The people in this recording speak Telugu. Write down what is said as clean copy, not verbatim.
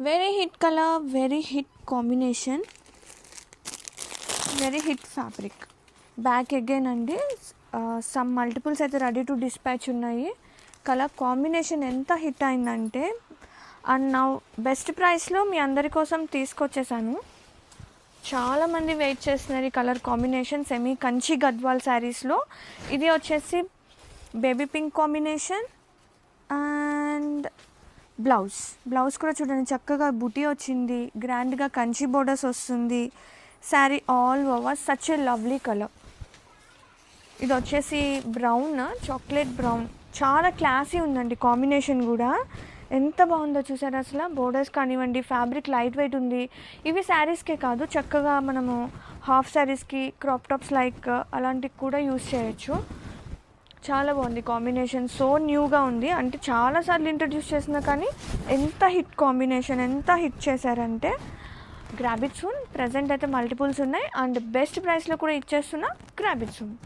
Very hit colour, very hit combination, very hit fabric. Back again అండి సమ్ మల్టిపుల్స్ అయితే రెడీ టు డిస్పాచ్ ఉన్నాయి. కలర్ కాంబినేషన్ ఎంత హిట్ అయిందంటే, అండ్ నా బెస్ట్ ప్రైస్లో మీ అందరి కోసం తీసుకొచ్చేసాను. చాలామంది వెయిట్ చేస్తున్నారు ఈ colour combination. Semi Kanchi Gadwal శారీస్లో ఇది వచ్చేసి baby pink combination. And blouse కూడా చూడండి, చక్కగా బుటీ వచ్చింది, గ్రాండ్గా కంచి బోర్డర్స్ వస్తుంది. Sari all over such a lovely colour. ఇది వచ్చేసి బ్రౌన్, చాక్లెట్ బ్రౌన్, చాలా క్లాసీ ఉందండి కాంబినేషన్ కూడా. ఎంత బాగుందో చూసారు అసలు. బోర్డర్స్ కానివ్వండి, ఫ్యాబ్రిక్ లైట్ వెయిట్ ఉంది. ఇవి శారీస్కే కాదు, చక్కగా మనము హాఫ్ శారీస్కి, క్రాప్ టాప్స్ లైక్ అలాంటివి కూడా యూస్ చేయొచ్చు. చాలా బాగుంది కాంబినేషన్. సో న్యూగా ఉంది, అంటే చాలాసార్లు ఇంట్రడ్యూస్ చేసినా కానీ ఎంత హిట్ కాంబినేషన్, ఎంత హిట్ చేశారంటే గ్రాబ్ ఇట్ సూన్. ప్రజెంట్ అయితే మల్టిపుల్స్ ఉన్నాయి అండ్ బెస్ట్ ప్రైస్లో కూడా ఇచ్చేస్తున్నా. Grab it soon.